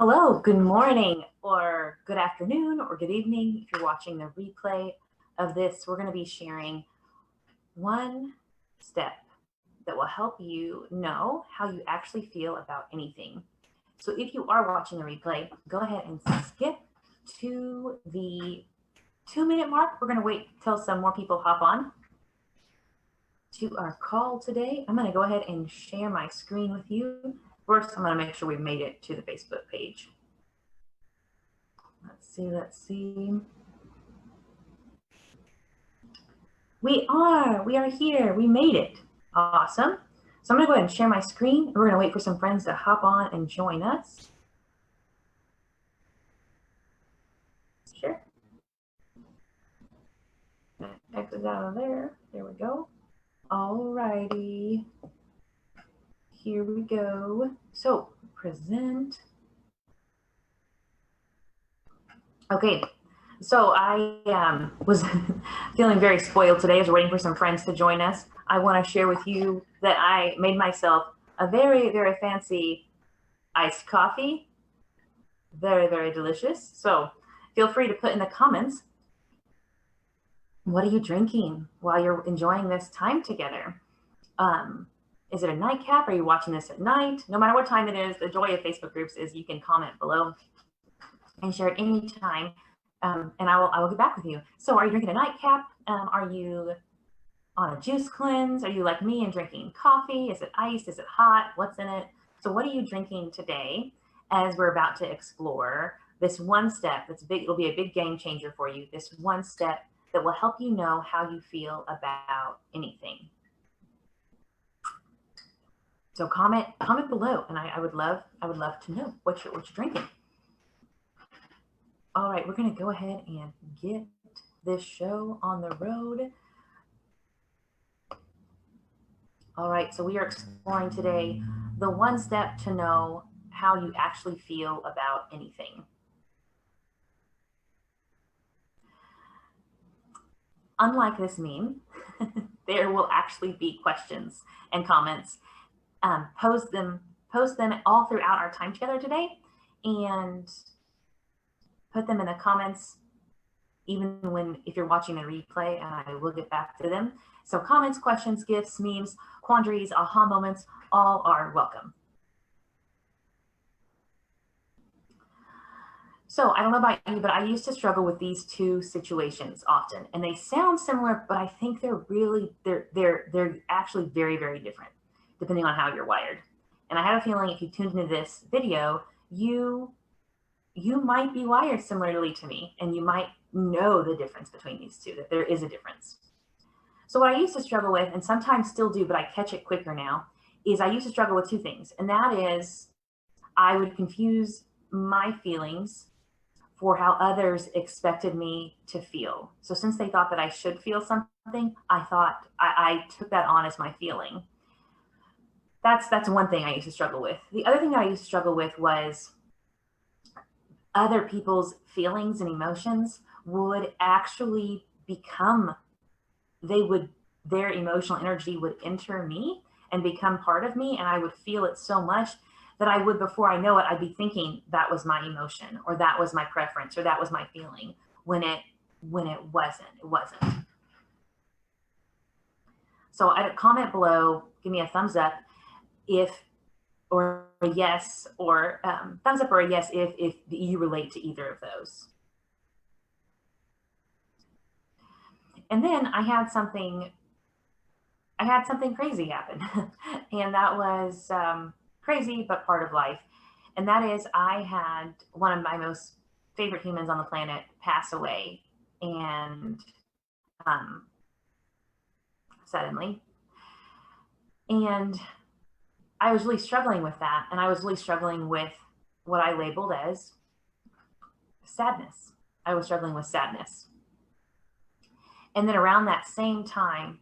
Hello, good morning, or good afternoon, or good evening. If you're watching the replay of this, we're going to be sharing one step that will help you know how you actually feel about anything. So if you are watching the replay, go ahead and skip to the 2-minute mark. We're going to wait till some more people hop on to our call today. I'm going to go ahead and share my screen with you. First, I'm going to make sure we've made it to the Facebook page. Let's see. We are here. We made it. Awesome. So I'm going to go ahead and share my screen. We're going to wait for some friends to hop on and join us. Sure. Exit out of there. There we go. All righty. Here we go. So present. Okay. So I was feeling very spoiled today as we're waiting for some friends to join us. I want to share with you that I made myself a very, very fancy iced coffee. Very, very delicious. So feel free to put in the comments, what are you drinking while you're enjoying this time together? Is it a nightcap? Are you watching this at night? No matter what time it is, the joy of Facebook groups is you can comment below and share at any time. And I will get back with you. So are you drinking a nightcap? Are you on a juice cleanse? Are you like me and drinking coffee? Is it iced? Is it hot? What's in it? So what are you drinking today as we're about to explore this one step that's big? It'll be a big game changer for you. This one step that will help you know how you feel about anything. So comment below, and I would love to know what you're drinking. All right, we're going to go ahead and get this show on the road. All right, so we are exploring today the one step to know how you actually feel about anything. Unlike this meme, there will actually be questions and comments. Post them all throughout our time together today, and put them in the comments even if you're watching the replay, and I will get back to them. So comments, questions, gifts, memes, quandaries, aha moments, all are welcome. So I don't know about you, but I used to struggle with these two situations often, and they sound similar, but I think they're actually very, very different depending on how you're wired. And I have a feeling if you tuned into this video, you might be wired similarly to me, and you might know the difference between these two, that there is a difference. So what I used to struggle with, and sometimes still do, but I catch it quicker now, is I used to struggle with two things. And that is I would confuse my feelings for how others expected me to feel. So since they thought that I should feel something, I took that on as my feeling. That's one thing I used to struggle with. The other thing that I used to struggle with was other people's feelings and emotions would actually become, their emotional energy would enter me and become part of me, and I would feel it so much that I would, before I know it, I'd be thinking that was my emotion, or that was my preference, or that was my feeling, when it wasn't. It wasn't. So I'd comment below, give me a thumbs up or a yes, or thumbs up or a yes if you relate to either of those. And then I had something crazy happen, and that was crazy but part of life. And that is, I had one of my most favorite humans on the planet pass away, and suddenly. And I was really struggling with that, and I was really struggling with what I labeled as sadness. I was struggling with sadness. And then around that same time,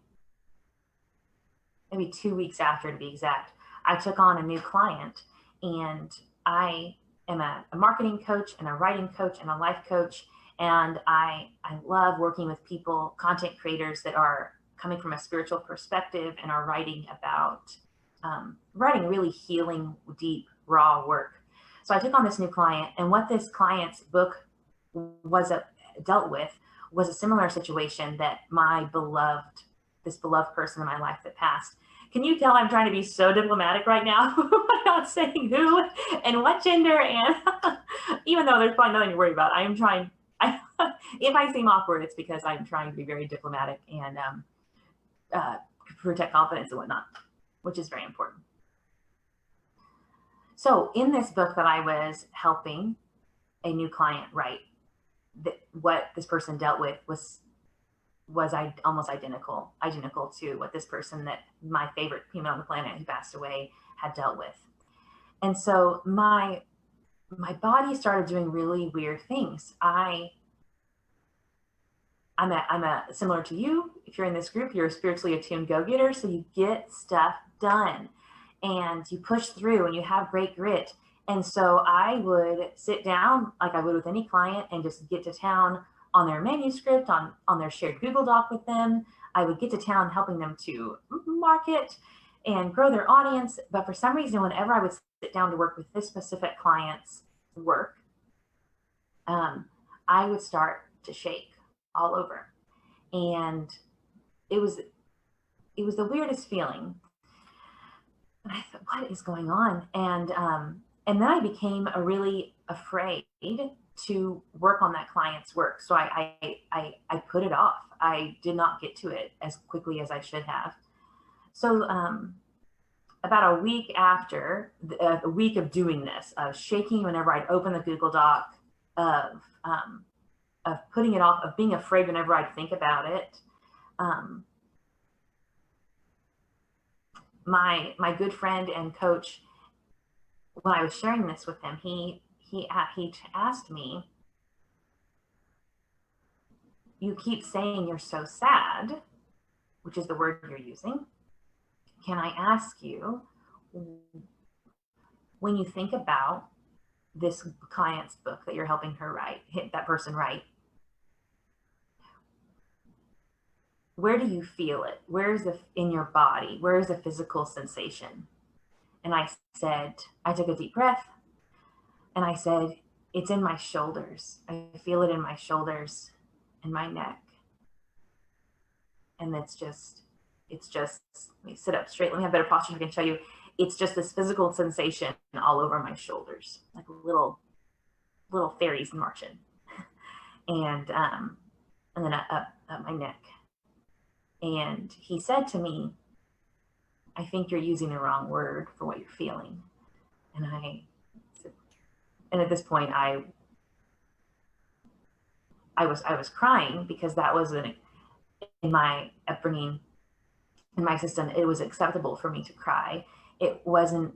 maybe 2 weeks after to be exact, I took on a new client, and I am a marketing coach and a writing coach and a life coach. And I love working with people, content creators that are coming from a spiritual perspective and are writing about writing really healing, deep, raw work. So I took on this new client, and what this client's book dealt with was a similar situation that this beloved person in my life that passed. Can you tell I'm trying to be so diplomatic right now? I'm not saying who and what gender, and even though there's probably nothing to worry about, I am trying. If I seem awkward, it's because I'm trying to be very diplomatic and protect confidence and whatnot, which is very important. So in this book that I was helping a new client write, what this person dealt with was almost identical to what this person, that my favorite female on the planet who passed away, had dealt with. And so my body started doing really weird things. I'm similar to you. If you're in this group, you're a spiritually attuned go-getter, so you get stuff done and you push through and you have great grit. And so I would sit down like I would with any client and just get to town on their manuscript, on their shared Google Doc with them. I would get to town helping them to market and grow their audience. But for some reason, whenever I would sit down to work with this specific client's work, I would start to shake all over. And it was the weirdest feeling. And I thought, what is going on? And then I became really afraid to work on that client's work. So I put it off. I did not get to it as quickly as I should have. So about a week after, a week of doing this, of shaking whenever I'd open the Google Doc, of putting it off, of being afraid whenever I'd think about it, my good friend and coach, when I was sharing this with him, he asked me, "You keep saying you're so sad," which is the word you're using. "Can I ask you, when you think about this client's book that you're helping that person write, where do you feel it? Where's in your body? Where's the physical sensation?" And I took a deep breath and I said, "It's in my shoulders. I feel it in my shoulders and my neck." And it's just, let me sit up straight. Let me have better posture so I can show you. It's just this physical sensation all over my shoulders, like little fairies marching. And then up my neck. And he said to me, "I think you're using the wrong word for what you're feeling." And at this point, I was crying, because that was in my upbringing, in my system, it was acceptable for me to cry. It wasn't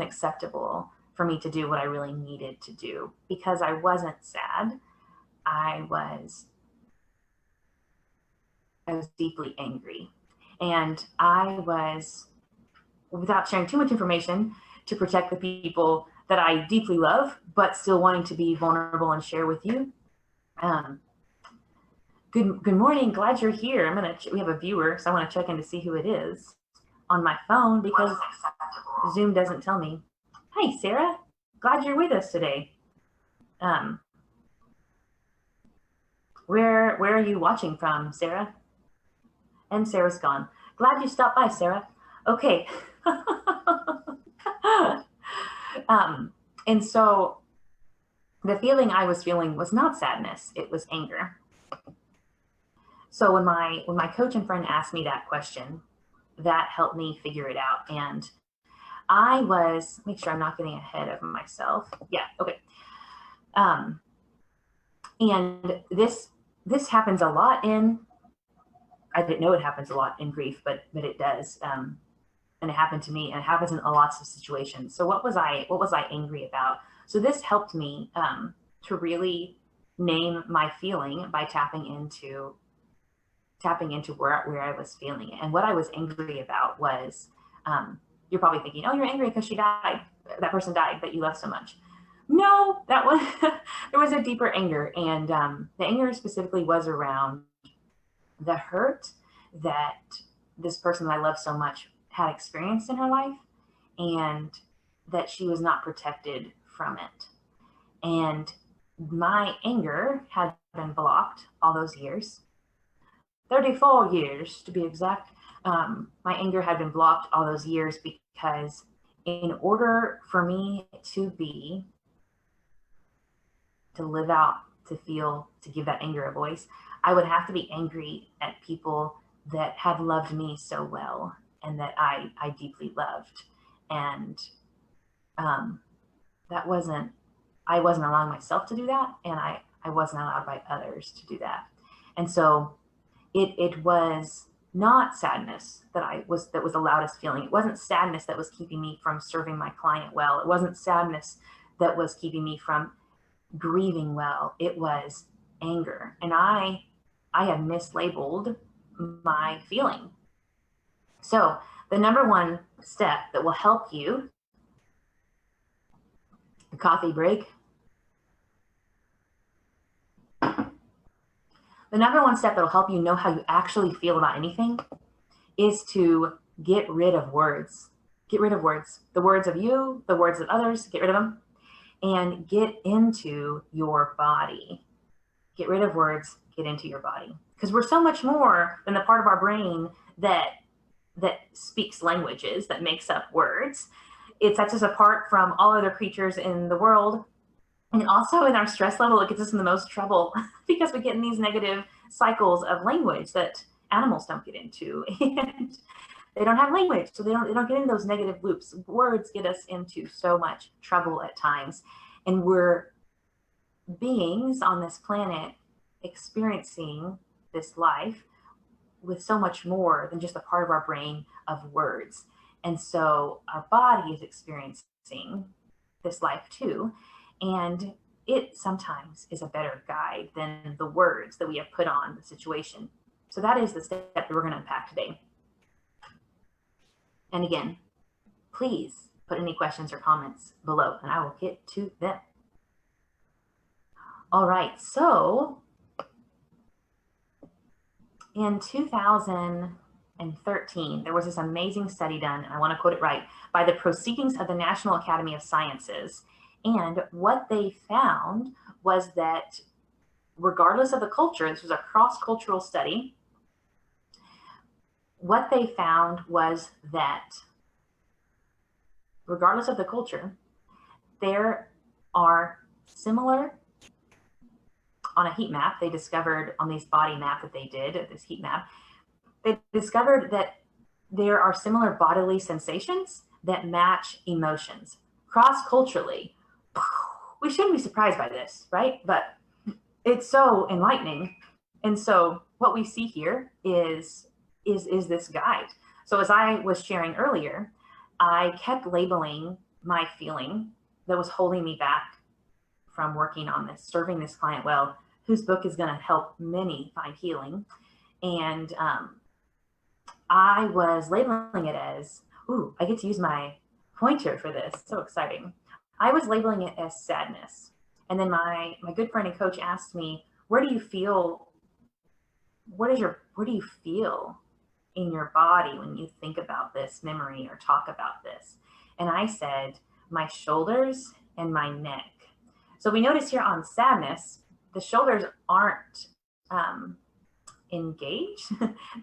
acceptable for me to do what I really needed to do, because I wasn't sad. I was deeply angry. And I was, without sharing too much information, to protect the people that I deeply love, but still wanting to be vulnerable and share with you. Good morning. Glad you're here. We have a viewer, so I want to check in to see who it is on my phone, because Zoom doesn't tell me. Hi, Sarah. Glad you're with us today. Where are you watching from, Sarah? And Sarah's gone. Glad you stopped by, Sarah. Okay. And so the feeling I was feeling was not sadness, it was anger. So when my coach and friend asked me that question, that helped me figure it out. And make sure I'm not getting ahead of myself. Yeah, okay. And this happens a lot I didn't know it happens a lot in grief, but it does. And it happened to me, and it happens in lots of situations. So what was I angry about? So this helped me to really name my feeling by tapping into where I was feeling it. And what I was angry about was, you're probably thinking, "Oh, you're angry because that person died that you love so much." No, there was a deeper anger. And the anger specifically was around the hurt that this person that I love so much had experienced in her life, and that she was not protected from it. And my anger had been blocked all those years, 34 years to be exact. My anger had been blocked all those years because in order for me to live out, to feel, to give that anger a voice, I would have to be angry at people that have loved me so well and that I deeply loved. And I wasn't allowing myself to do that, and I wasn't allowed by others to do that. And so it was not sadness that was the loudest feeling. It wasn't sadness that was keeping me from serving my client well. It wasn't sadness that was keeping me from grieving well. It was anger. And I had mislabeled my feeling. So the number one step that will help you, a coffee break. The number one step that will help you know how you actually feel about anything is to get rid of words. Get rid of words. The words of you, the words of others, get rid of them. And get into your body. Get rid of words, get into your body. Because we're so much more than the part of our brain that speaks languages, that makes up words. It sets us apart from all other creatures in the world. And also in our stress level, it gets us in the most trouble because we get in these negative cycles of language that animals don't get into. And they don't have language, so they don't get into those negative loops. Words get us into so much trouble at times. And we're beings on this planet experiencing this life with so much more than just a part of our brain of words. And so our body is experiencing this life too. And it sometimes is a better guide than the words that we have put on the situation. So that is the step that we're going to unpack today. And again, please put any questions or comments below and I will get to them. All right, so in 2013, there was this amazing study done, and I want to quote it right, by the Proceedings of the National Academy of Sciences. And what they found was that regardless of the culture, this was a cross-cultural study, what they found was that regardless of the culture, there are similar, on a heat map, they discovered on this body map that they did, this heat map, they discovered that there are similar bodily sensations that match emotions cross-culturally. We shouldn't be surprised by this, right? But it's so enlightening. And so what we see here is this guide. So as I was sharing earlier, I kept labeling my feeling that was holding me back from working on this, serving this client well, whose book is going to help many find healing. And I was labeling it as, ooh, I get to use my pointer for this. So exciting. I was labeling it as sadness. And then my good friend and coach asked me, where do you feel in your body when you think about this memory or talk about this? And I said, my shoulders and my neck. So we notice here on sadness, the shoulders aren't engaged.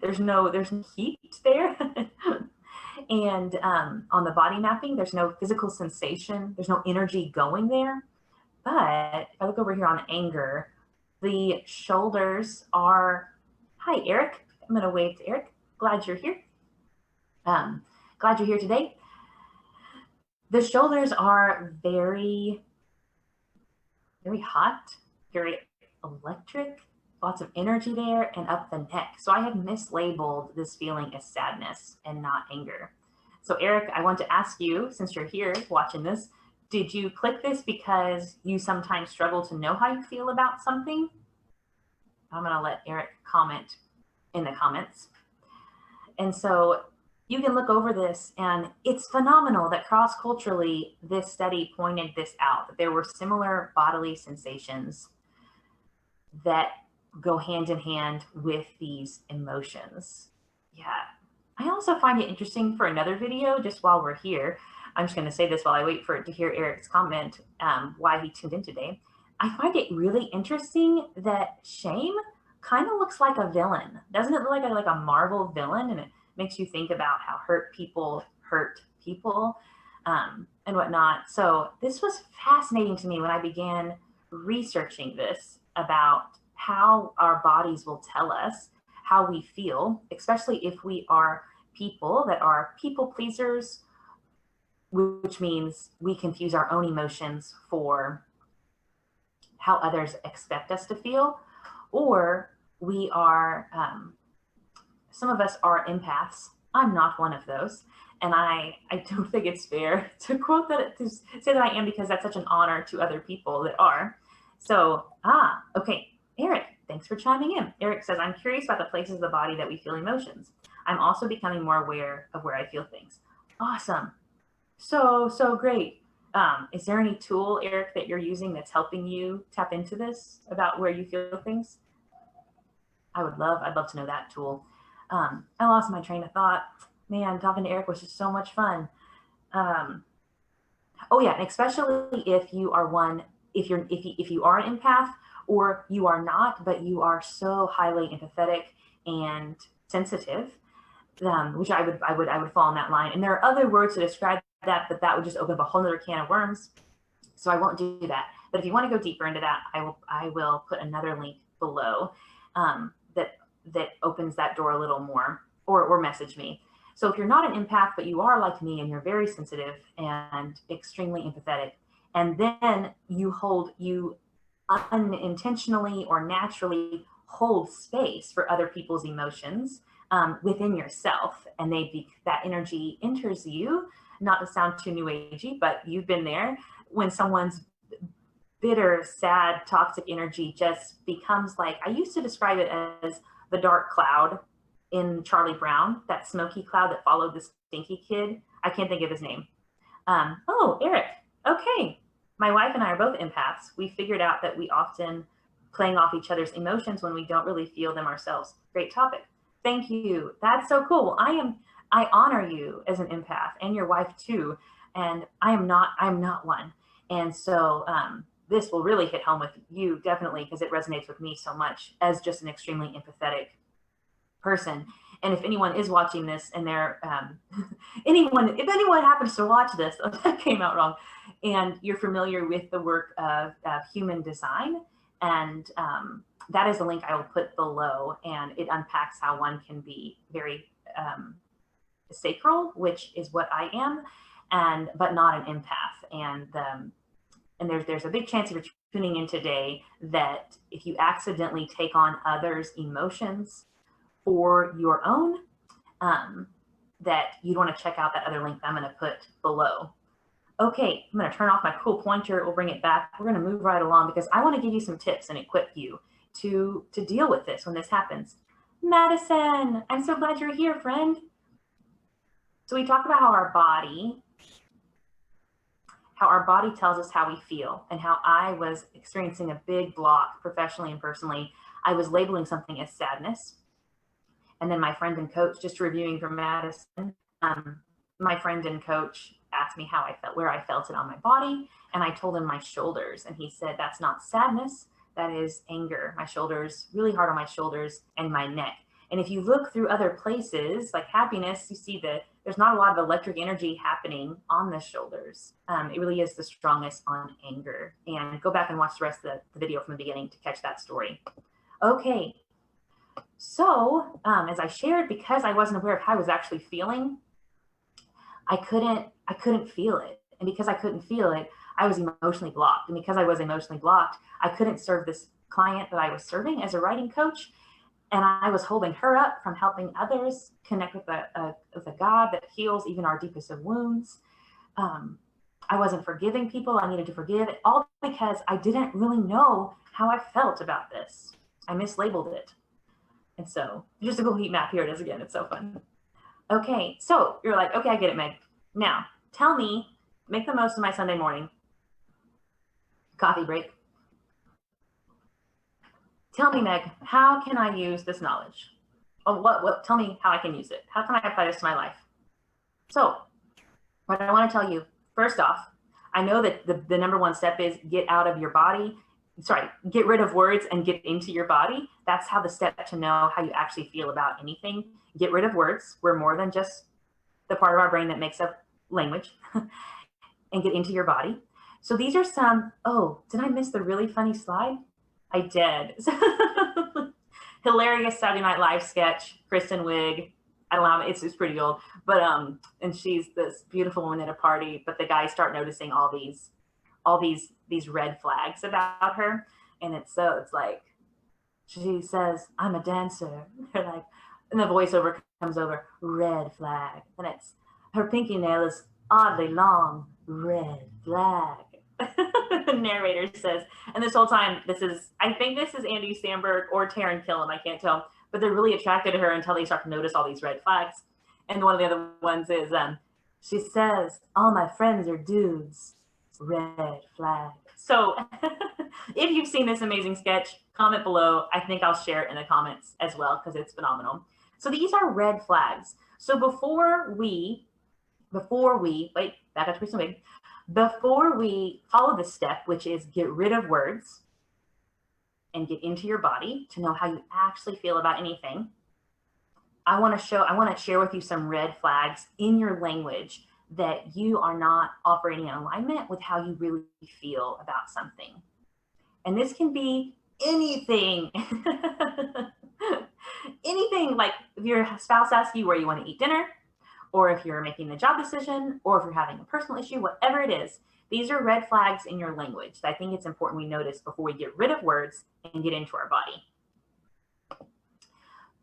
there's no heat there. And on the body mapping, there's no physical sensation. There's no energy going there. But if I look over here on anger, the shoulders are, hi, Eric. I'm going to wave to Eric. Glad you're here. Glad you're here today. The shoulders are very, very hot, very electric, lots of energy there, and up the neck. So I had mislabeled this feeling as sadness and not anger. So Eric, I want to ask you, since you're here watching this, did you click this because you sometimes struggle to know how you feel about something? I'm going to let Eric comment in the comments. And so you can look over this, and it's phenomenal that cross-culturally this study pointed this out, that there were similar bodily sensations that go hand in hand with these emotions. Yeah. I also find it interesting for another video, just while we're here. I'm just going to say this while I wait for it to hear Eric's comment, why he tuned in today. I find it really interesting that shame kind of looks like a villain. Doesn't it look like a Marvel villain? And it makes you think about how hurt people and whatnot. So this was fascinating to me when I began researching this about how our bodies will tell us how we feel, especially if we are people that are people pleasers, which means we confuse our own emotions for how others expect us to feel, or we are, some of us are empaths. I'm not one of those. And I don't think it's fair to quote that, to say that I am, because that's such an honor to other people that are. So, okay, Eric, thanks for chiming in. Eric says, I'm curious about the places of the body that we feel emotions. I'm also becoming more aware of where I feel things. Awesome. So great. Is there any tool, Eric, that you're using that's helping you tap into this about where you feel things? I'd love to know that tool. I lost my train of thought. Man, talking to Eric was just so much fun. Oh yeah, and especially if you are one, if you are an empath, or you are not, but you are so highly empathetic and sensitive, which I would fall in that line. And there are other words to describe that, but that would just open up a whole nother can of worms. So I won't do that. But if you want to go deeper into that, I will put another link below that opens that door a little more, or message me. So if you're not an empath, but you are like me and you're very sensitive and extremely empathetic, and then you unintentionally or naturally hold space for other people's emotions within yourself, and that energy enters you. Not to sound too new agey, but you've been there when someone's bitter, sad, toxic energy just becomes like, I used to describe it as the dark cloud in Charlie Brown, that smoky cloud that followed the stinky kid. I can't think of his name. Oh, Eric. Okay. My wife and I are both empaths. We figured out that we often playing off each other's emotions when we don't really feel them ourselves. Great topic. Thank you. That's so cool. I honor you as an empath, and your wife too. And I'm not one. And so this will really hit home with you, definitely, because it resonates with me so much as just an extremely empathetic person. And if anyone is watching this and they're if anyone happens to watch this, that came out wrong, and you're familiar with the work of human design, and that is a link I will put below, and it unpacks how one can be very sacral, which is what I am, but not an empath. And there's a big chance if you're tuning in today that if you accidentally take on others' emotions for your own, that you'd want to check out that other link that I'm going to put below. Okay, I'm going to turn off my cool pointer. We'll bring it back. We're going to move right along because I want to give you some tips and equip you to deal with this when this happens. Madison, I'm so glad you're here, friend. So we talked about how our body tells us how we feel, and how I was experiencing a big block professionally and personally. I was labeling something as sadness. And then my friend and coach, just reviewing from Madison, my friend and coach asked me how I felt, where I felt it on my body. And I told him my shoulders. And he said, that's not sadness, that is anger. My shoulders, really hard on my shoulders and my neck. And if you look through other places like happiness, you see that there's not a lot of electric energy happening on the shoulders. It really is the strongest on anger. And go back and watch the rest of the video from the beginning to catch that story. Okay. So as I shared, because I wasn't aware of how I was actually feeling, I couldn't feel it. And because I couldn't feel it, I was emotionally blocked. And because I was emotionally blocked, I couldn't serve this client that I was serving as a writing coach. And I was holding her up from helping others connect with a God that heals even our deepest of wounds. I wasn't forgiving people I needed to forgive, all because I didn't really know how I felt about this. I mislabeled it. And so just a Google heat map, here it is again. It's so fun. Okay, so you're like, okay, I get it, Meg. Now, tell me, make the most of my Sunday morning. Coffee break. Tell me, Meg, how can I use this knowledge? Oh, tell me how I can use it. How can I apply this to my life? So But I want to tell you, first off, I know that the number one step is get out of your body. Sorry, get rid of words and get into your body. That's how the step to know how you actually feel about anything. Get rid of words. We're more than just the part of our brain that makes up language. And get into your body. So these are some, oh, did I miss the really funny slide? I did. Hilarious Saturday Night Live sketch, Kristen Wiig. I don't know, it's pretty old, but and she's this beautiful woman at a party, but the guys start noticing all these red flags about her, and it's like she says, "I'm a dancer." They're like, and the voiceover comes over, red flag, and it's her pinky nail is oddly long, red flag. The narrator says, and this whole time, I think this is Andy Samberg or Taran Killam, I can't tell, but they're really attracted to her until they start to notice all these red flags. And one of the other ones is, she says, all my friends are dudes, red flag. So if you've seen this amazing sketch, comment below. I think I'll share it in the comments as well because it's phenomenal. So these are red flags. So before we, wait, back up to Kristen Wiig. Before we follow this step, which is get rid of words and get into your body to know how you actually feel about anything, I want to share with you some red flags in your language that you are not operating in alignment with how you really feel about something. And this can be anything. Anything, like if your spouse asks you where you want to eat dinner, or if you're making the job decision, or if you're having a personal issue, whatever it is, these are red flags in your language that I think it's important we notice before we get rid of words and get into our body.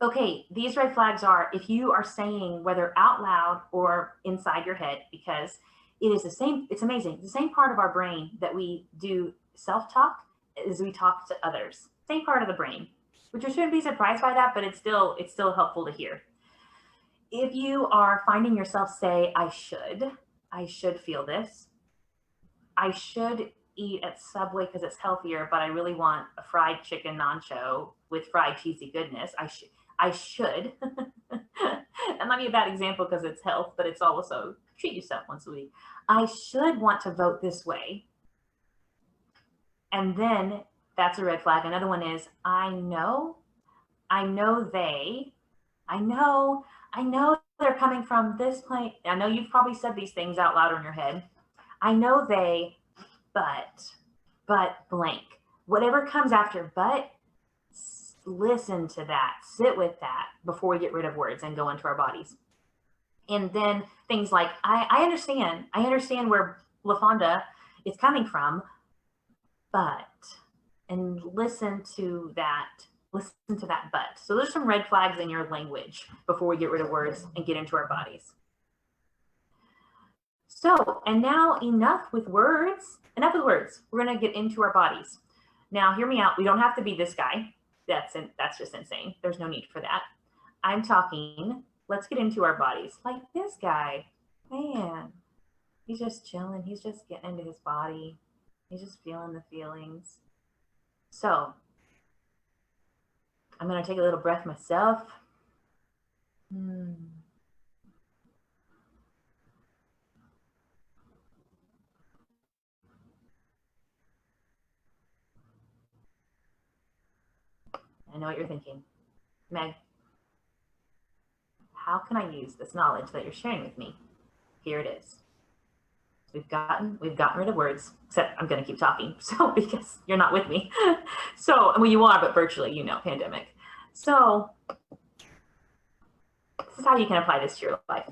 Okay, these red flags are if you are saying, whether out loud or inside your head, because it is the same, it's amazing, the same part of our brain that we do self-talk as we talk to others. Same part of the brain, which you shouldn't be surprised by that, but it's still helpful to hear. If you are finding yourself say, I should feel this. I should eat at Subway because it's healthier, but I really want a fried chicken nacho with fried cheesy goodness. I should. That might be a bad example because it's health, but it's also treat yourself once a week. I should want to vote this way. And then that's a red flag. Another one is, I know they're coming from this place. I know you've probably said these things out loud in your head. I know they, but blank. Whatever comes after but, listen to that, sit with that before we get rid of words and go into our bodies. And then things like, I understand where LaFonda is coming from, but, and listen to that but. So there's some red flags in your language before we get rid of words and get into our bodies. So, and now enough with words. We're going to get into our bodies. Now, hear me out. We don't have to be this guy. That's just insane. There's no need for that. I'm talking, let's get into our bodies. Like this guy, man, he's just chilling. He's just getting into his body. He's just feeling the feelings. So I'm going to take a little breath myself. I know what you're thinking. Meg, how can I use this knowledge that you're sharing with me? Here it is. We've gotten rid of words, except I'm going to keep talking. So, because you're not with me. So, well, you are, but virtually, you know, pandemic. So, this is how you can apply this to your life.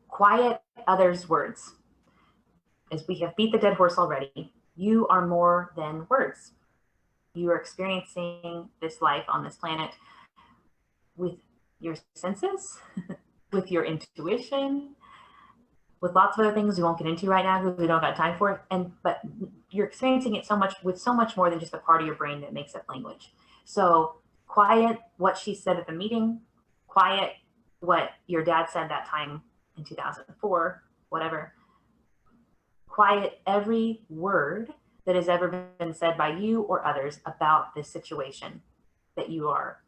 Quiet others' words. As we have beat the dead horse already, you are more than words. You are experiencing this life on this planet with your senses, with your intuition, with lots of other things we won't get into right now because we don't got time for it. But you're experiencing it so much more than just a part of your brain that makes up language. So quiet what she said at the meeting, quiet what your dad said that time in 2004, whatever. Quiet every word that has ever been said by you or others about this situation that you are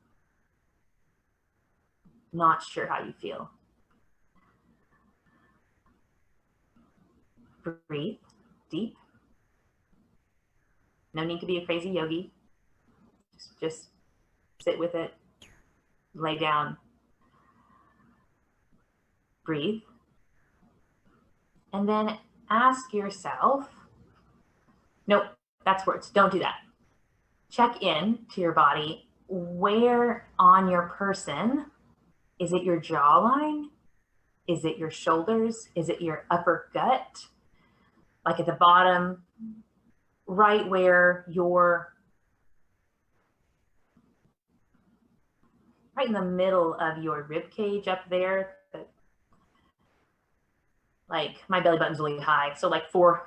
not sure how you feel. Breathe deep. No need to be a crazy yogi. Just sit with it. Lay down. Breathe. And then ask yourself, nope, that's words. Don't do that. Check in to your body. Where on your person, is it your jawline? Is it your shoulders? Is it your upper gut? Like at the bottom, right where right in the middle of your rib cage up there. Like my belly button's really high. So like so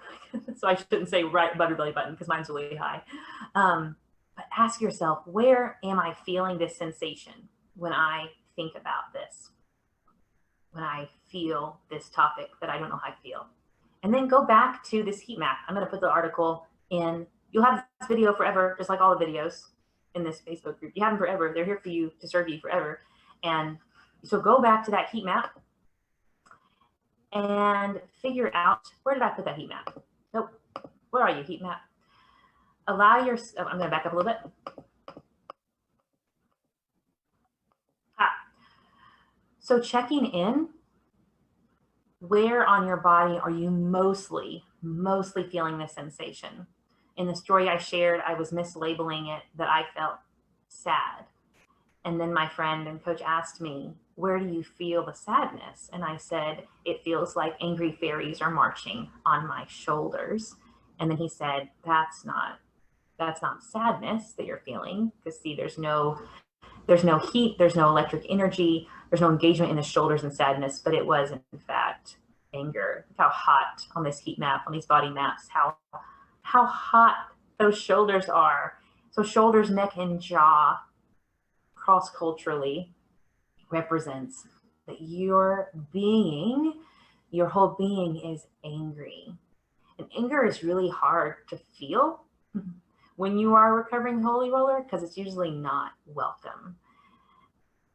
I shouldn't say right above your belly button because mine's really high. But ask yourself, where am I feeling this sensation when I think about this? When I feel this topic that I don't know how I feel? And then go back to this heat map. I'm going to put the article in. You'll have this video forever, just like all the videos in this Facebook group. You have them forever. They're here for you, to serve you forever. And so go back to that heat map and figure out, where did I put that heat map? Nope. Where are you, heat map? Allow your, I'm going to back up a little bit. So checking in, where on your body are you mostly feeling this sensation? In the story I shared, I was mislabeling it that I felt sad. And then my friend and coach asked me, where do you feel the sadness? And I said, it feels like angry fairies are marching on my shoulders. And then he said, that's not sadness that you're feeling, because see, there's no heat, there's no electric energy, there's no engagement in the shoulders and sadness, but it was in fact anger. Look how hot on this heat map, on these body maps, how hot those shoulders are. So shoulders, neck, and jaw cross-culturally represents that your being, your whole being is angry. And anger is really hard to feel when you are a recovering holy roller, because it's usually not welcome.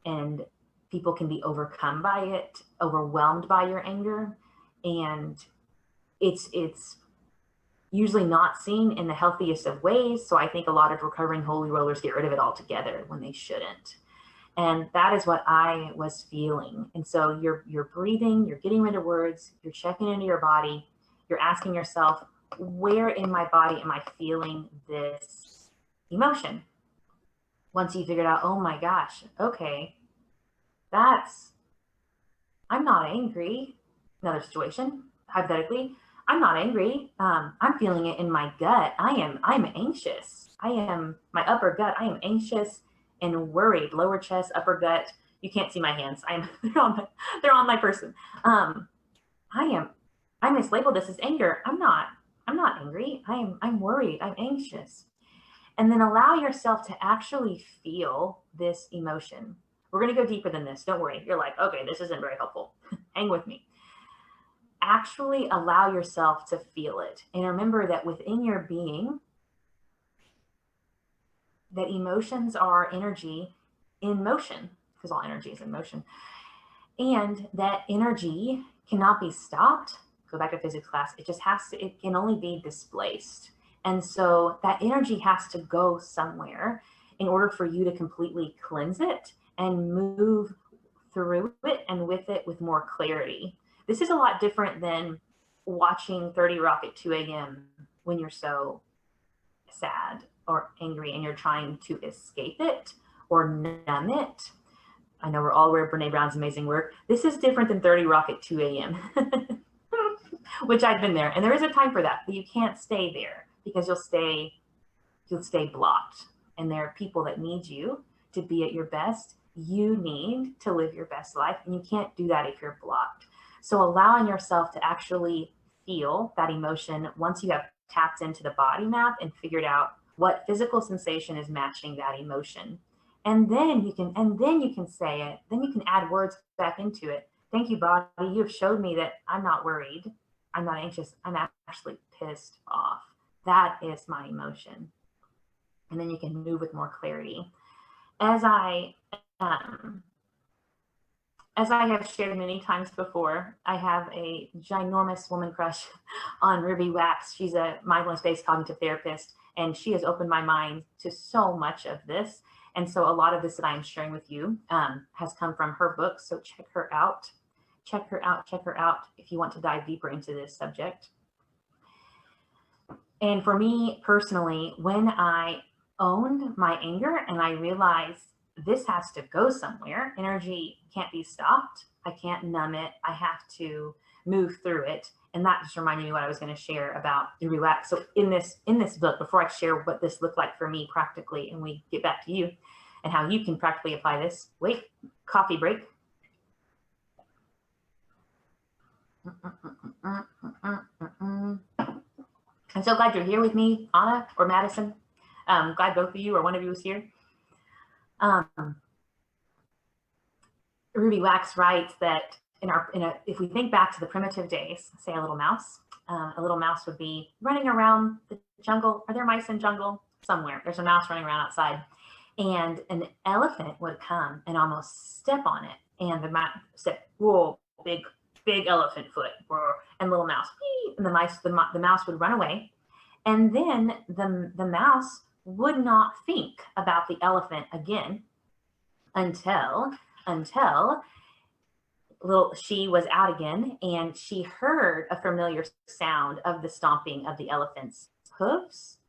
And people can be overcome by it, overwhelmed by your anger. And it's usually not seen in the healthiest of ways. So I think a lot of recovering holy rollers get rid of it altogether when they shouldn't. And that is what I was feeling. And so you're breathing, you're getting rid of words, you're checking into your body, you're asking yourself, where in my body am I feeling this emotion? Once you figured out, oh my gosh, okay, I'm not angry. Another situation, hypothetically, I'm not angry. I'm feeling it in my gut. I'm anxious. My upper gut, I am anxious and worried. Lower chest, upper gut. You can't see my hands. They're on my person. I mislabeled this as anger. I'm not angry. I'm worried. I'm anxious. And then allow yourself to actually feel this emotion. We're going to go deeper than this. Don't worry. You're like, okay, this isn't very helpful. Hang with me. Actually allow yourself to feel it. And remember that within your being, that emotions are energy in motion, because all energy is in motion. And that energy cannot be stopped. Go back to physics class. It can only be displaced. And so that energy has to go somewhere in order for you to completely cleanse it and move through it and with it with more clarity. This is a lot different than watching 30 Rock at 2 a.m. when you're so sad or angry and you're trying to escape it or numb it. I know we're all aware of Brene Brown's amazing work. This is different than 30 Rock at 2 a.m., which I've been there. And there is a time for that, but you can't stay there because you'll stay blocked. And there are people that need you to be at your best. You need to live your best life, and you can't do that if you're blocked. So allowing yourself to actually feel that emotion once you have tapped into the body map and figured out what physical sensation is matching that emotion. And then you can say it. Then you can add words back into it. Thank you, body. You have showed me that I'm not worried. I'm not anxious. I'm actually pissed off. That is my emotion. And then you can move with more clarity. As I as I have shared many times before, I have a ginormous woman crush on Ruby Wax. She's a mindfulness-based cognitive therapist, and she has opened my mind to so much of this. And so a lot of this that I'm sharing with you has come from her book. So check her out. Check her out. Check her out if you want to dive deeper into this subject. And for me personally, when I owned my anger and I realized this has to go somewhere, energy can't be stopped. I can't numb it. I have to move through it. And that just reminded me what I was going to share about the relax. So in this book, before I share what this looked like for me practically, and we get back to you and how you can practically apply this. Wait, coffee break. I'm so glad you're here with me, Anna or Madison. Glad both of you or one of you is here. Ruby Wax writes that if we think back to the primitive days, say a little mouse would be running around the jungle. Are there mice in jungle? Somewhere. There's a mouse running around outside. And an elephant would come and almost step on it. And the mouse said, whoa, big elephant foot, and little mouse, and the mouse would run away. And then the mouse would not think about the elephant again until she was out again and she heard a familiar sound of the stomping of the elephant's hooves,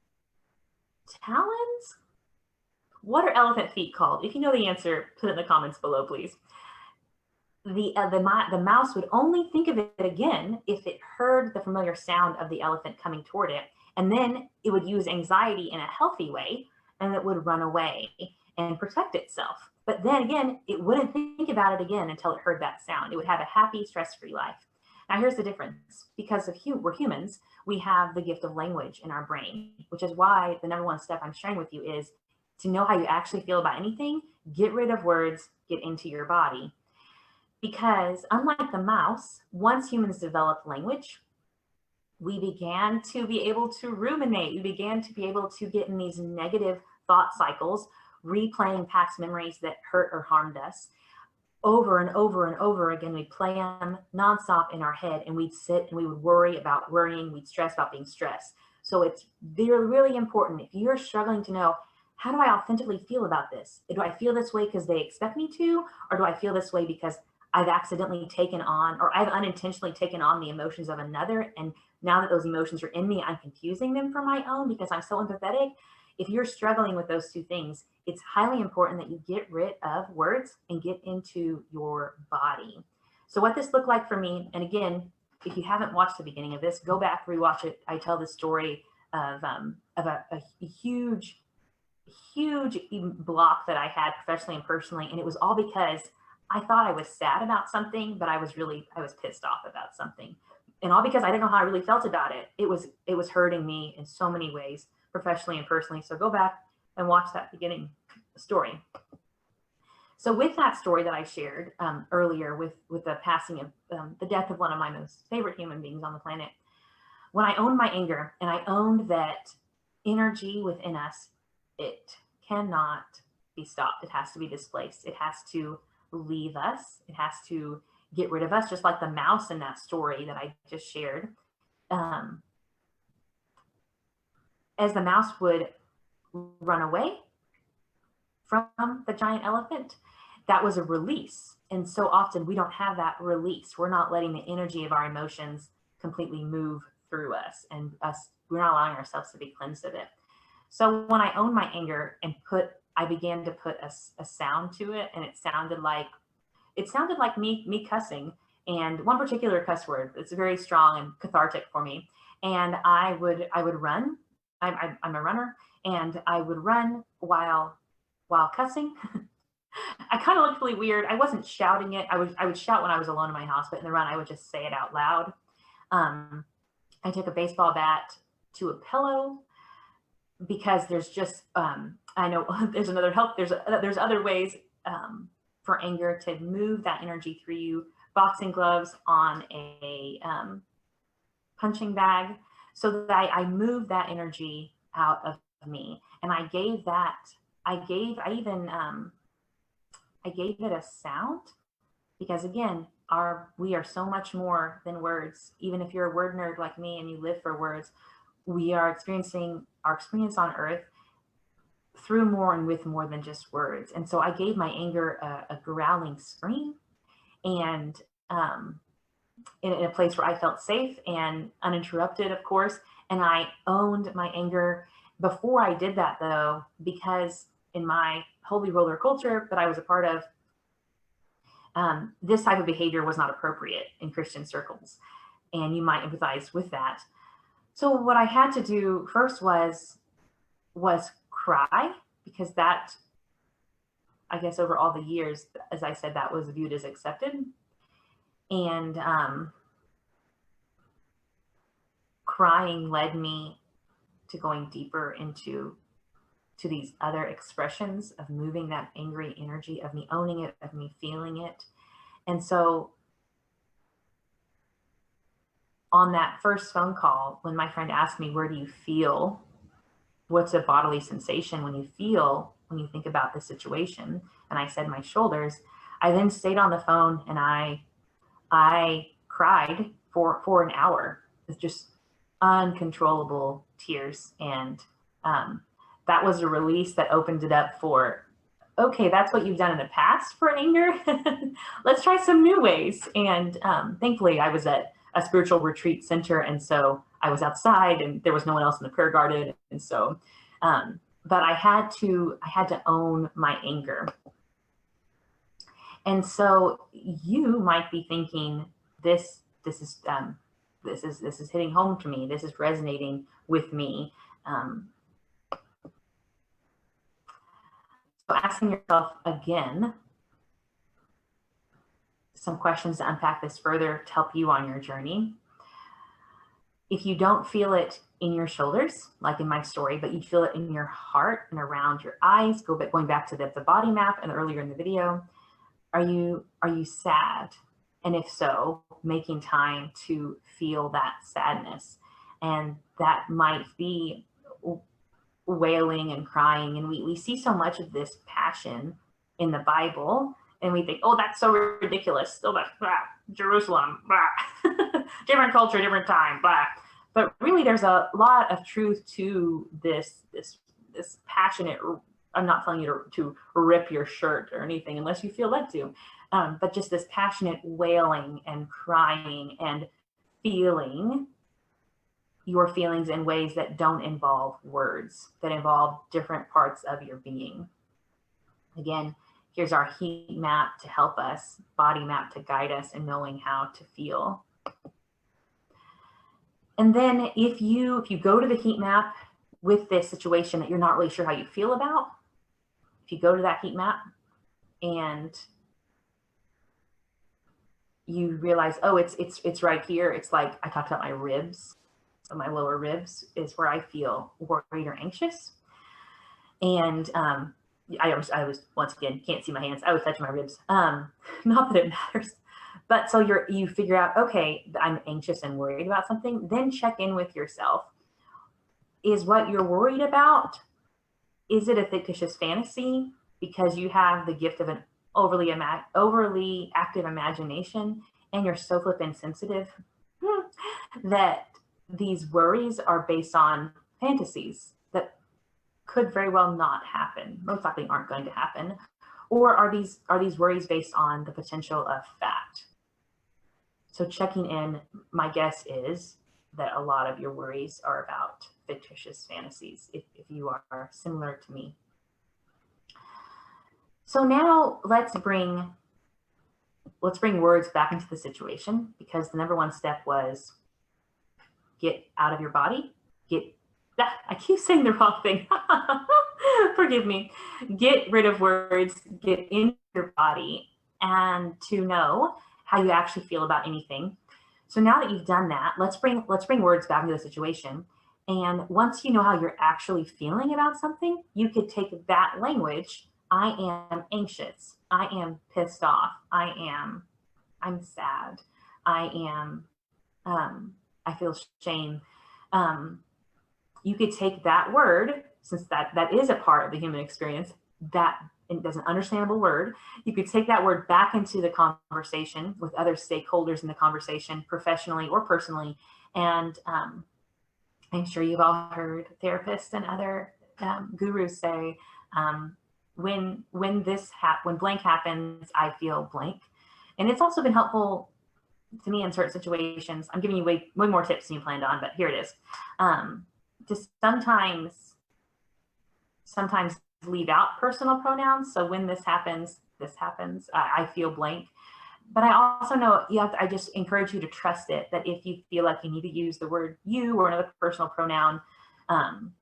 talons. What are elephant feet called? If you know the answer, put it in the comments below, please. The mouse would only think of it again if it heard the familiar sound of the elephant coming toward it, and then it would use anxiety in a healthy way, and it would run away and protect itself. But then again, it wouldn't think about it again until it heard that sound. It would have a happy, stress-free life. Now, here's the difference. Because we're humans, we have the gift of language in our brain, which is why the number one step I'm sharing with you is to know how you actually feel about anything. Get rid of words, get into your body. Because unlike the mouse, once humans developed language, we began to be able to ruminate. We began to be able to get in these negative thought cycles, replaying past memories that hurt or harmed us. Over and over and over again, we'd play them nonstop in our head, and we'd sit and we would worry about worrying. We'd stress about being stressed. So they're really important. If you're struggling to know, how do I authentically feel about this? Do I feel this way because they expect me to, or do I feel this way because I've accidentally taken on, or I've unintentionally taken on the emotions of another, and now that those emotions are in me, I'm confusing them for my own because I'm so empathetic? If you're struggling with those two things, it's highly important that you get rid of words and get into your body. So what this looked like for me, and again, if you haven't watched the beginning of this, go back, rewatch it. I tell the story of a huge block that I had professionally and personally, and it was all because I thought I was sad about something, but I was pissed off about something, and all because I didn't know how I really felt about it. It was hurting me in so many ways, professionally and personally. So go back and watch that beginning story. So with that story that I shared earlier, with the passing of the death of one of my most favorite human beings on the planet, when I owned my anger and I owned that energy within us, it cannot be stopped. It has to be displaced. It has to leave us. It has to get rid of us, just like the mouse in that story that I just shared. As the mouse would run away from the giant elephant, that was a release. And so often we don't have that release. We're not letting the energy of our emotions completely move through us, and we're not allowing ourselves to be cleansed of it. So when I owned my anger and I began to put a sound to it, and it sounded like me cussing, and one particular cuss word that's very strong and cathartic for me. And I would run. I'm a runner, and I would run while cussing. I kind of looked really weird. I wasn't shouting it. I would shout when I was alone in my house, but in the run I would just say it out loud. I took a baseball bat to a pillow, because there's just I know there's another help. There's other ways for anger to move that energy through you. Boxing gloves on a punching bag, so that I moved that energy out of me, and I gave it a sound. Because again, we are so much more than words. Even if you're a word nerd like me and you live for words, we are experiencing our experience on earth through more and with more than just words. And so I gave my anger a growling scream, and in a place where I felt safe and uninterrupted, of course. And I owned my anger. Before I did that, though, because in my holy roller culture that I was a part of, this type of behavior was not appropriate in Christian circles. And you might empathize with that. So what I had to do first was cry, because that, I guess, over all the years, as I said, that was viewed as accepted. And crying led me to going deeper into these other expressions of moving that angry energy, of me owning it, of me feeling it. And so on that first phone call, when my friend asked me, where do you feel? What's a bodily sensation when you think about the situation? And I said my shoulders. I then stayed on the phone and I cried for an hour with just uncontrollable tears. And that was a release that opened it up for, okay, that's what you've done in the past for anger. Let's try some new ways. And thankfully I was at a spiritual retreat center. And so I was outside and there was no one else in the prayer garden. And so, but I had to own my anger. And so you might be thinking, this is hitting home to me. This is resonating with me. So asking yourself again some questions to unpack this further to help you on your journey. If you don't feel it in your shoulders, like in my story, but you feel it in your heart and around your eyes, going back to the body map and earlier in the video, are you sad? And if so, making time to feel that sadness. And that might be wailing and crying. And we see so much of this passion in the Bible, and we think, oh, that's so ridiculous. Oh, that's Jerusalem, different culture, different time, blah. But really, there's a lot of truth to this passionate. I'm not telling you to rip your shirt or anything unless you feel led to, but just this passionate wailing and crying and feeling your feelings in ways that don't involve words, that involve different parts of your being. Again, here's our heat map to help us, body map to guide us in knowing how to feel. And then if you go to the heat map with this situation that you're not really sure how you feel about, if you go to that heat map and you realize, oh, it's right here. It's like I talked about my ribs. So my lower ribs is where I feel worried or anxious. And I was once again, can't see my hands. I was touching my ribs. Not that it matters. But so you figure out, okay, I'm anxious and worried about something. Then check in with yourself. Is what you're worried about, is it a fictitious fantasy because you have the gift of an overly active imagination and you're so flippant sensitive that these worries are based on fantasies that could very well not happen, most likely aren't going to happen? Or are these worries based on the potential of fact? So checking in, my guess is that a lot of your worries are about fictitious fantasies, if you are similar to me. So now let's bring words back into the situation, because the number one step was get out of your body. I keep saying the wrong thing. Forgive me. Get rid of words, get in your body, and to know how you actually feel about anything. So now that you've done that, let's bring words back into the situation. And once you know how you're actually feeling about something, you could take that language. I am anxious. I am pissed off. I'm sad. I feel shame. You could take that word, since that is a part of the human experience, that there's an understandable word, you could take that word back into the conversation with other stakeholders in the conversation, professionally or personally. And I'm sure you've all heard therapists and other gurus say, when blank happens, I feel blank. And it's also been helpful to me in certain situations. I'm giving you way more tips than you planned on, but here it is. Just sometimes leave out personal pronouns. So when this happens, I feel blank. But I also know I just encourage you to trust it, that if you feel like you need to use the word you or another personal pronoun, and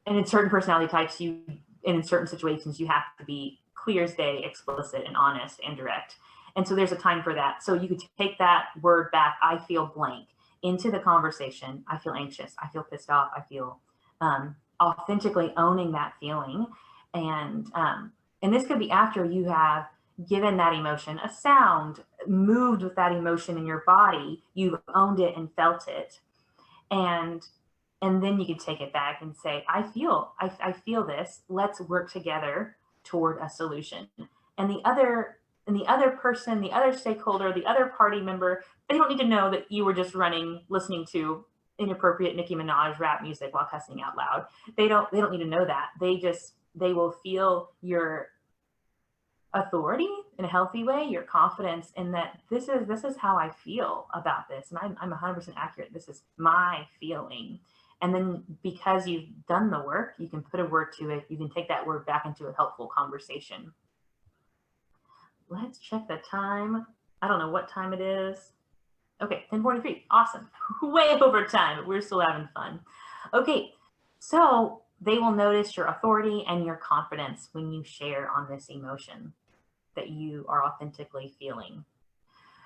in certain personality types, and in certain situations, you have to be clear as day, explicit and honest and direct. And so there's a time for that. So you could take that word back, I feel blank, into the conversation. I feel anxious. I feel pissed off. I feel authentically owning that feeling. And this could be after you have given that emotion a sound, moved with that emotion in your body, you've owned it and felt it. And then you can take it back and say, I feel this. Let's work together toward a solution. And the other person, the other stakeholder, the other party member, they don't need to know that you were just listening to inappropriate Nicki Minaj rap music while cussing out loud. They don't need to know that. They will feel your authority in a healthy way, your confidence in that this is how I feel about this. And I'm 100% accurate. This is my feeling. And then because you've done the work, you can put a word to it. You can take that word back into a helpful conversation. Let's check the time. I don't know what time it is. Okay, 10:43. Awesome. Way over time, but we're still having fun. Okay, so they will notice your authority and your confidence when you share on this emotion that you are authentically feeling.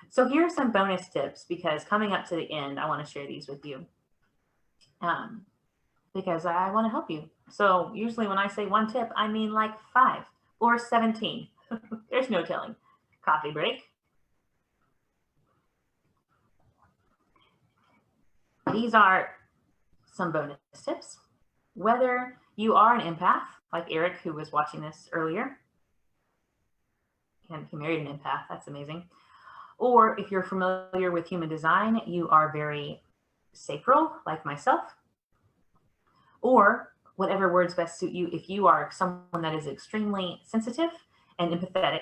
So here are some bonus tips, because coming up to the end, I want to share these with you because I want to help you. So usually when I say one tip, I mean like 5 or 17. There's no telling. Coffee break. These are some bonus tips. Whether you are an empath, like Eric, who was watching this earlier, and he married an empath, that's amazing. Or if you're familiar with human design, you are very sacral, like myself. Or whatever words best suit you, if you are someone that is extremely sensitive and empathetic.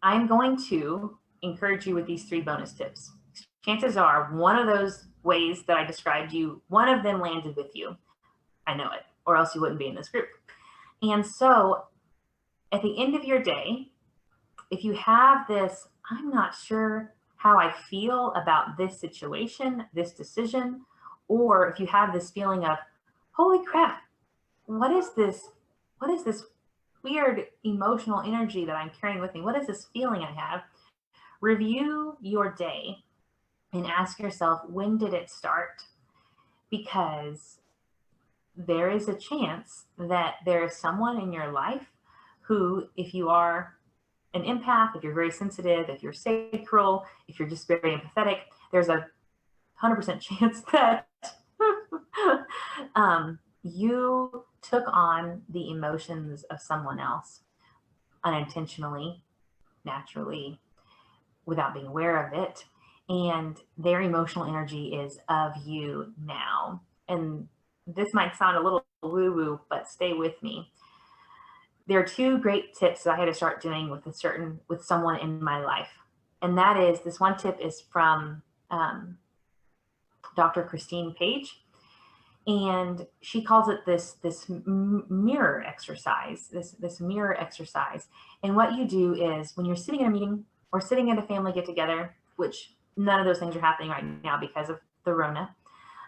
I'm going to encourage you with these 3 bonus tips. Chances are one of those ways that I described you, one of them landed with you. I know it, or else you wouldn't be in this group. And so at the end of your day, if you have this, I'm not sure how I feel about this situation, this decision, or if you have this feeling of, holy crap, what is this weird emotional energy that I'm carrying with me? What is this feeling I have? Review your day and ask yourself, when did it start? Because there is a chance that there is someone in your life who, if you are an empath, if you're very sensitive, if you're sacral, if you're just very empathetic, there's a 100% chance that you took on the emotions of someone else unintentionally, naturally, without being aware of it. And their emotional energy is of you now. And this might sound a little woo-woo, but stay with me. There are 2 great tips that I had to start doing with someone in my life. And that is, this one tip is from Dr. Christine Page. And she calls it this mirror exercise, this mirror exercise. And what you do is, when you're sitting in a meeting or sitting at a family get together, which none of those things are happening right now because of the Rona,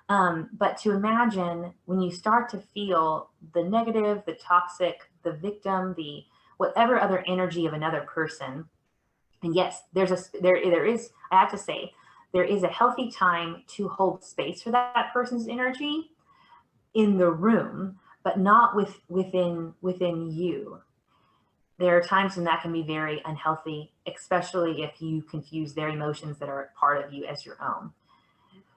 but to imagine when you start to feel the negative, the toxic, the victim, the whatever other energy of another person. And yes, there is, I have to say, there is a healthy time to hold space for that person's energy in the room, but not within you. There are times when that can be very unhealthy, especially if you confuse their emotions that are part of you as your own.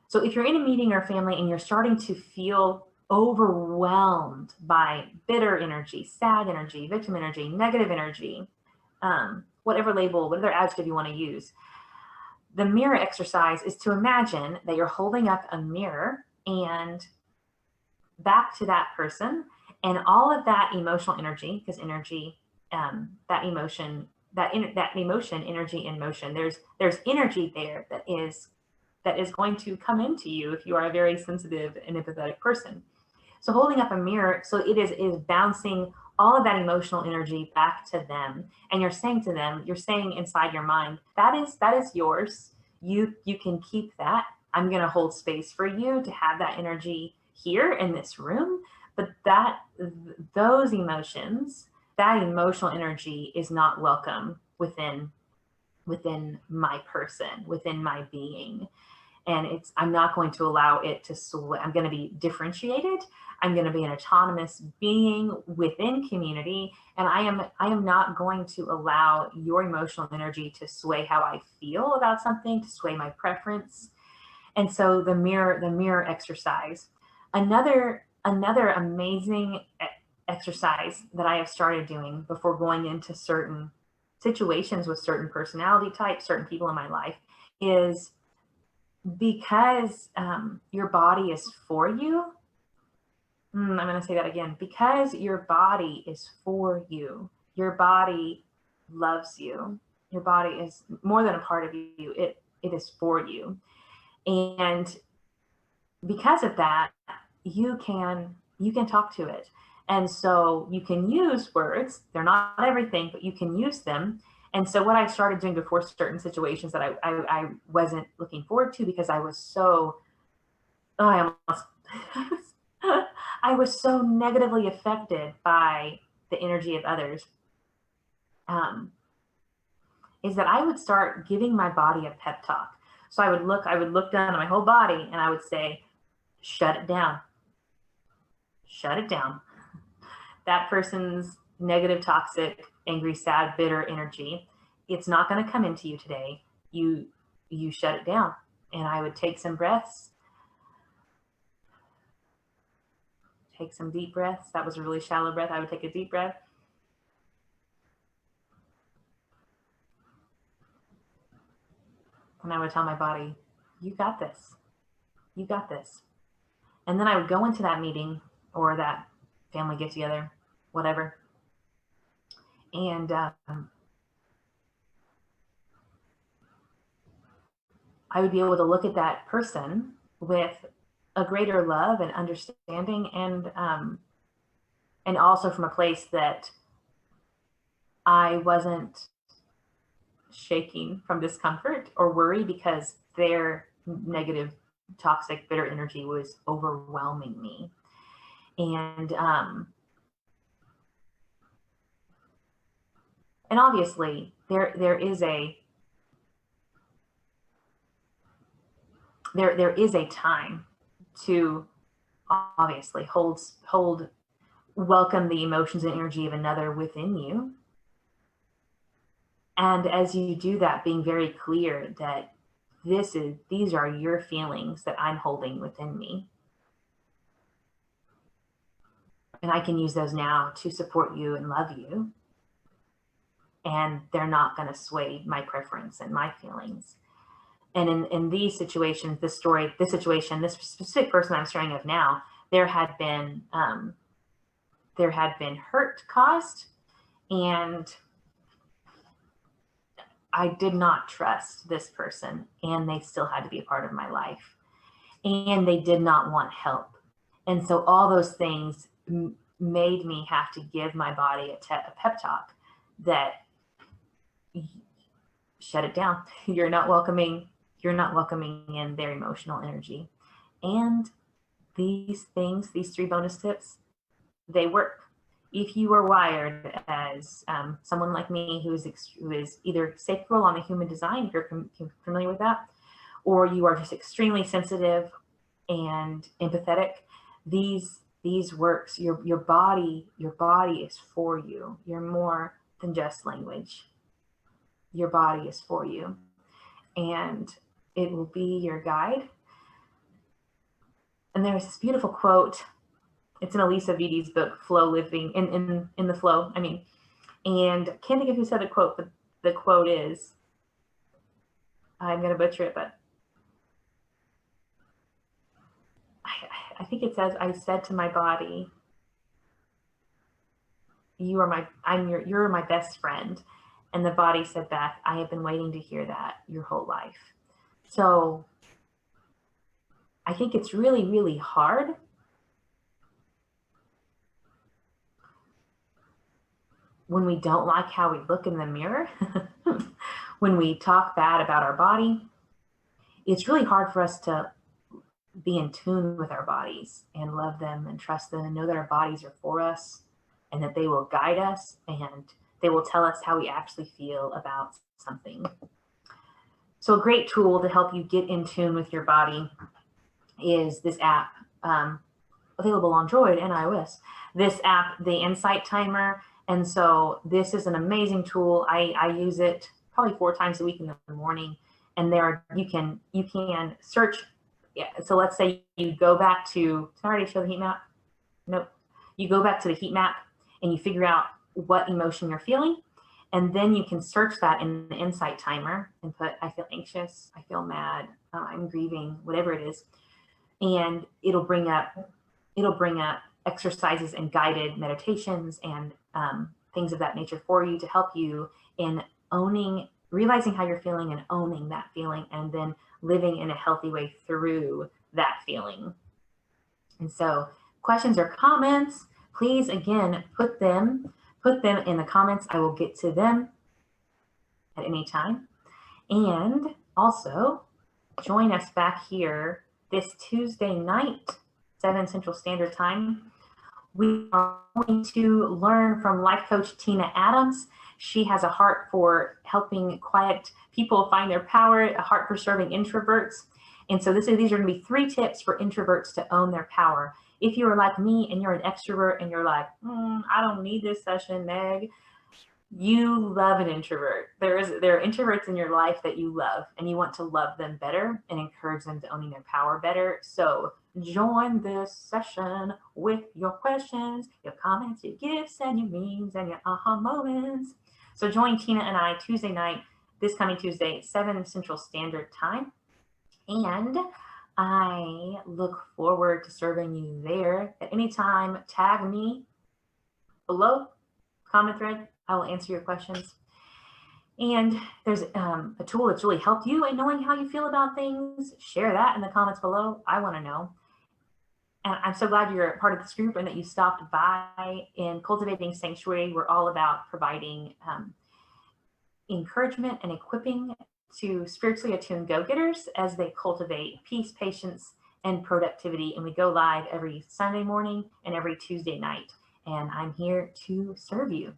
So if you're in a meeting or family and you're starting to feel overwhelmed by bitter energy, sad energy, victim energy, negative energy, whatever label, whatever adjective you want to use. The mirror exercise is to imagine that you're holding up a mirror and back to that person, and all of that emotional energy, because energy, that emotion, that emotion, energy in motion. There's energy there that is going to come into you if you are a very sensitive and empathetic person. So holding up a mirror, so it is bouncing all of that emotional energy back to them, and you're saying to them, you're saying inside your mind, that is yours. You can keep that. I'm going to hold space for you to have that energy here in this room, but those emotions, that emotional energy is not welcome within my person, within my being. And I'm not going to allow it to sway. I'm going to be differentiated. I'm going to be an autonomous being within community. And I am not going to allow your emotional energy to sway how I feel about something, to sway my preference. And so the mirror exercise, another amazing exercise that I have started doing before going into certain situations with certain personality types, certain people in my life, is because your body is for you. I'm going to say that again. Because your body is for you. Your body loves you. Your body is more than a part of you. It is for you. And because of that, you can talk to it. And so you can use words. They're not everything, but you can use them. And so what I started doing before certain situations that I wasn't looking forward to, because I was so, I was so negatively affected by the energy of others, is that I would start giving my body a pep talk. So I would look down at my whole body and I would say, shut it down. Shut it down. That person's negative, toxic, angry, sad, bitter energy, it's not going to come into you today. You shut it down. And I would take some breaths. Take some deep breaths. That was a really shallow breath. I would take a deep breath. And I would tell my body, you got this. You got this. And then I would go into that meeting or that family get together, whatever. And I would be able to look at that person with a greater love and understanding, and also from a place that I wasn't shaking from discomfort or worry because their negative, toxic, bitter energy was overwhelming me. And obviously there is a time to obviously welcome the emotions and energy of another within you. And as you do that, being very clear that these are your feelings that I'm holding within me. And I can use those now to support you and love you. And they're not going to sway my preference and my feelings. And in these situations, this situation, this specific person I'm sharing of now, there had been hurt caused, and I did not trust this person, and they still had to be a part of my life, and they did not want help. And so all those things made me have to give my body a pep talk that shut it down. You're not welcoming in their emotional energy. And these things, these 3 bonus tips, they work. If you are wired as someone like me who is either sacral on the human design, if you're familiar with that, or you are just extremely sensitive and empathetic, these works. Your body is for you. You're more than just language. Your body is for you, and it will be your guide. And there's this beautiful quote It's in Elisa Vitti's book, Flow Living, in the Flow, I mean. And I can't think of who said the quote, but the quote is, I'm going to butcher it, but I think it says, I said to my body, you're my best friend. And the body said back, I have been waiting to hear that your whole life. So I think it's really, really hard when we don't like how we look in the mirror, when we talk bad about our body. It's really hard for us to be in tune with our bodies and love them and trust them and know that our bodies are for us and that they will guide us and they will tell us how we actually feel about something. So a great tool to help you get in tune with your body is this app, available on Android and iOS. This app, the Insight Timer. And so this is an amazing tool. I use it probably 4 times a week in the morning. And there you can search. Yeah. So let's say you go back to, did I already show the heat map? Nope. You go back to the heat map and you figure out what emotion you're feeling. And then you can search that in the Insight Timer and put, I feel anxious, I feel mad, I'm grieving, whatever it is. And it'll bring up exercises and guided meditations and things of that nature for you to help you in realizing how you're feeling and owning that feeling, and then living in a healthy way through that feeling. And so questions or comments, please, again, put them in the comments. I will get to them at any time. And also join us back here this Tuesday night, 7 Central Standard Time. We are going to learn from life coach Tina Adams. She has a heart for helping quiet people find their power, a heart for serving introverts. And so these are going to be 3 tips for introverts to own their power. If you are like me and you're an extrovert and you're like, I don't need this session, Meg, you love an introvert. There are introverts in your life that you love, and you want to love them better and encourage them to owning their power better. So join this session with your questions, your comments, your gifts, and your memes, and your aha moments. So join Tina and I Tuesday night, this coming Tuesday, 7 Central Standard Time. And I look forward to serving you there. At any time, tag me below, comment thread. I will answer your questions. And there's a tool that's really helped you in knowing how you feel about things. Share that in the comments below. I want to know. And I'm so glad you're a part of this group and that you stopped by. In Cultivating Sanctuary, we're all about providing encouragement and equipping to spiritually attuned go-getters as they cultivate peace, patience, and productivity. And we go live every Sunday morning and every Tuesday night. And I'm here to serve you.